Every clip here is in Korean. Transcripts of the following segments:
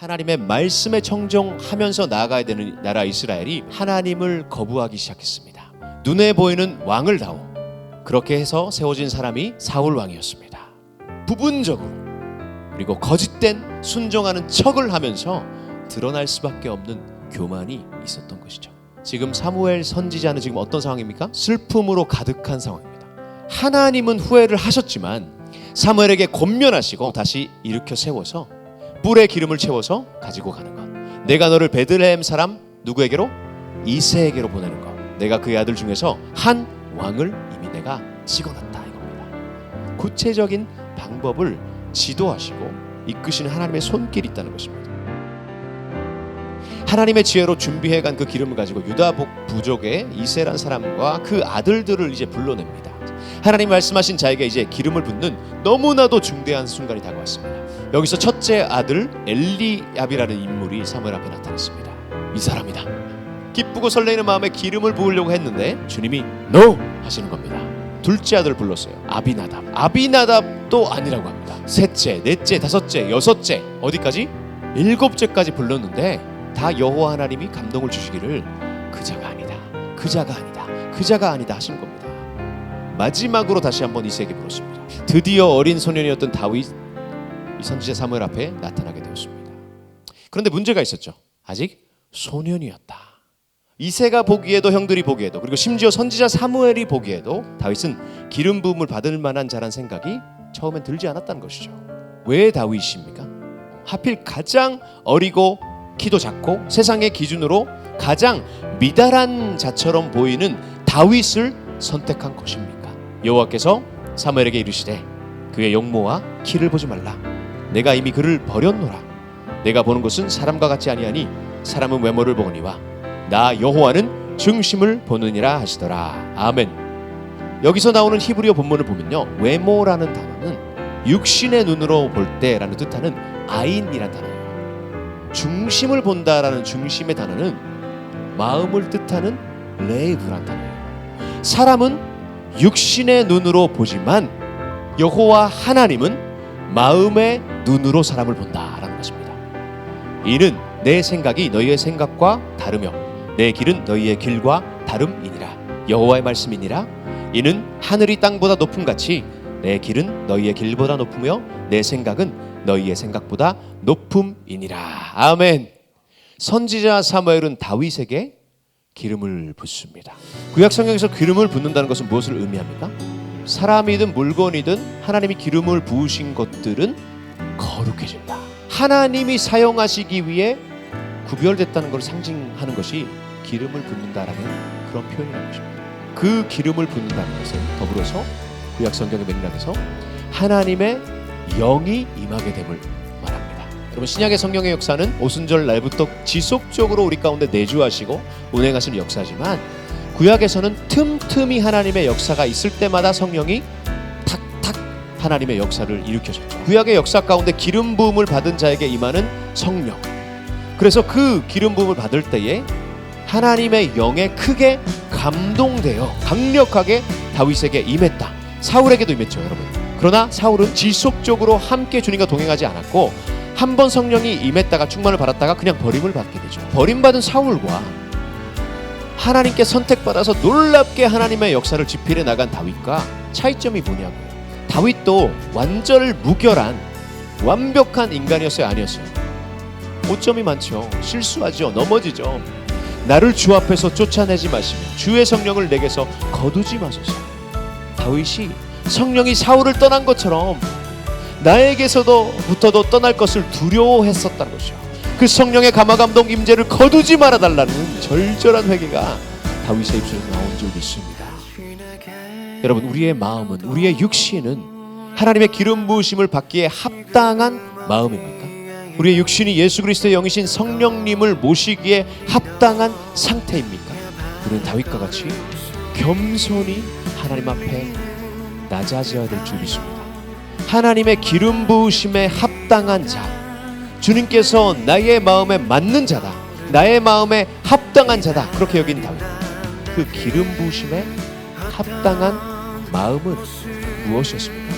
하나님의 말씀에 청정하면서 나아가야 되는 나라 이스라엘이 하나님을 거부하기 시작했습니다. 눈에 보이는 왕을 다오 그렇게 해서 세워진 사람이 사울 왕이었습니다. 부분적으로 그리고 거짓된 순종하는 척을 하면서 드러날 수밖에 없는 교만이 있었던 것이죠. 지금 사무엘 선지자는 지금 어떤 상황입니까? 슬픔으로 가득한 상황입니다. 하나님은 후회를 하셨지만 사무엘에게 권면하시고 다시 일으켜 세워서 뿔에 기름을 채워서 가지고 가는 것. 내가 너를 베들레헴 사람 누구에게로? 이새에게로 보내는 것. 내가 그의 아들 중에서 한 왕을 이미 내가 찍어놨다 이겁니다. 구체적인 방법을 지도하시고 이끄시는 하나님의 손길이 있다는 것입니다. 하나님의 지혜로 준비해간 그 기름을 가지고 유다 부족의 이새란 사람과 그 아들들을 이제 불러냅니다. 하나님 말씀하신 자에게 이제 기름을 붓는 너무나도 중대한 순간이 다가왔습니다. 여기서 첫째 아들 엘리압이라는 인물이 사무엘 앞에 나타났습니다. 이 사람이다. 기쁘고 설레이는 마음에 기름을 부으려고 했는데 주님이 NO! 하시는 겁니다. 둘째 아들을 불렀어요. 아비나답. 아비나답도 아니라고 합니다. 셋째, 넷째, 다섯째, 여섯째 어디까지? 일곱째까지 불렀는데 다 여호와 하나님이 감동을 주시기를 그자가 아니다. 그자가 아니다. 그자가 아니다 하신 겁니다. 마지막으로 다시 한번 이새에게 물었습니다. 드디어 어린 소년이었던 다윗 이 선지자 사무엘 앞에 나타나게 되었습니다. 그런데 문제가 있었죠. 아직 소년이었다. 이새가 보기에도 형들이 보기에도 그리고 심지어 선지자 사무엘이 보기에도 다윗은 기름 부음을 받을 만한 자란 생각이 처음엔 들지 않았다는 것이죠. 왜 다윗입니까? 하필 가장 어리고 키도 작고 세상의 기준으로 가장 미달한 자처럼 보이는 다윗을 선택한 것입니까? 여호와께서 사무엘에게 이르시되 그의 용모와 키를 보지 말라. 내가 이미 그를 버렸노라. 내가 보는 것은 사람과 같지 아니하니 사람은 외모를 보거니와 나 여호와는 중심을 보느니라 하시더라. 아멘. 여기서 나오는 히브리어 본문을 보면요, 외모라는 단어는 육신의 눈으로 볼 때라는 뜻하는 아인이란 단어예요. 중심을 본다라는 중심의 단어는 마음을 뜻하는 레이브란 단어예요. 사람은 육신의 눈으로 보지만 여호와 하나님은 마음의 눈으로 사람을 본다라는 것입니다. 이는 내 생각이 너희의 생각과 다르며 내 길은 너희의 길과 다름이니라. 여호와의 말씀이니라. 이는 하늘이 땅보다 높음같이 내 길은 너희의 길보다 높으며 내 생각은 너희의 생각보다 높음이니라. 아멘. 선지자 사무엘은 다윗에게 기름을 붓습니다. 구약 성경에서 기름을 붓는다는 것은 무엇을 의미합니까? 사람이든 물건이든 하나님이 기름을 부으신 것들은 거룩해진다. 하나님이 사용하시기 위해 구별됐다는 것을 상징하는 것이 기름을 붓는다라는 그런 표현이라는 것입니다. 그 기름을 붓는다는 것은 더불어서 구약 성경의 맥락에서 하나님의 영이 임하게 됨을 말합니다. 여러분, 신약의 성령의 역사는 오순절 날부터 지속적으로 우리 가운데 내주하시고 운행하시는 역사지만 구약에서는 틈틈이 하나님의 역사가 있을 때마다 성령이 탁탁 하나님의 역사를 일으켜줬죠. 구약의 역사 가운데 기름 부음을 받은 자에게 임하는 성령. 그래서 그 기름 부음을 받을 때에 하나님의 영에 크게 감동되어 강력하게 다윗에게 임했다. 사울에게도 임했죠, 여러분. 그러나 사울은 지속적으로 함께 주님과 동행하지 않았고 한 번 성령이 임했다가 충만을 받았다가 그냥 버림을 받게 되죠. 버림받은 사울과 하나님께 선택받아서 놀랍게 하나님의 역사를 지필해 나간 다윗과 차이점이 뭐냐고요. 다윗도 완전 무결한 완벽한 인간이었어요, 아니었어요? 오점이 많죠. 실수하죠. 넘어지죠. 나를 주 앞에서 쫓아내지 마시며 주의 성령을 내게서 거두지 마소서. 다윗이 성령이 사울을 떠난 것처럼 나에게서부터도 떠날 것을 두려워했었다는 것이죠. 그 성령의 감화감동 임재를 거두지 말아달라는 절절한 회개가 다윗의 입술에서 나온 줄 믿습니다. 여러분, 우리의 마음은, 우리의 육신은 하나님의 기름 부으심을 받기에 합당한 마음입니까? 우리의 육신이 예수 그리스도의 영이신 성령님을 모시기에 합당한 상태입니까? 우리는 다윗과 같이 겸손히 하나님 앞에 낮아져야 될 줄 믿습니다. 하나님의 기름 부으심에 합당한 자, 주님께서 나의 마음에 맞는 자다, 나의 마음에 합당한 자다, 그렇게 여긴 다윗. 그 기름 부으심에 합당한 마음은 무엇이었습니까?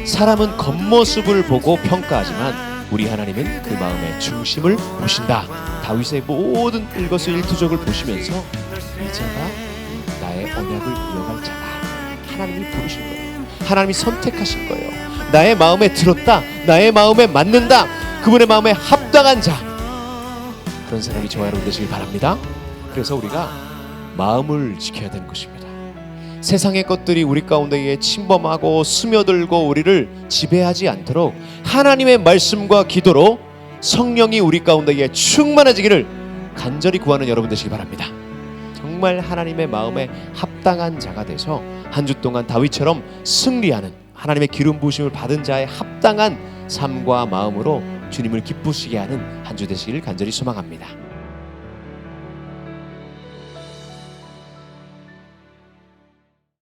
사람은 겉모습을 보고 평가하지만 우리 하나님은 그 마음의 중심을 보신다. 다윗의 모든 일거수일투족을 보시면서 이 자가 나의 언약을 이어갈 자다. 하나님이 부르신 거예요. 하나님이 선택하신 거예요. 나의 마음에 들었다. 나의 마음에 맞는다. 그분의 마음에 합당한 자. 그런 사람이 저와 여러분 되시길 바랍니다. 그래서 우리가 마음을 지켜야 되는 것입니다. 세상의 것들이 우리 가운데에 침범하고 스며들고 우리를 지배하지 않도록 하나님의 말씀과 기도로 성령이 우리 가운데에 충만해지기를 간절히 구하는 여러분 되시기 바랍니다. 정말 하나님의 마음에 합당한 자가 돼서 한 주 동안 다윗처럼 승리하는, 하나님의 기름 부으심을 받은 자의 합당한 삶과 마음으로 주님을 기쁘시게 하는 한 주 되시기를 간절히 소망합니다.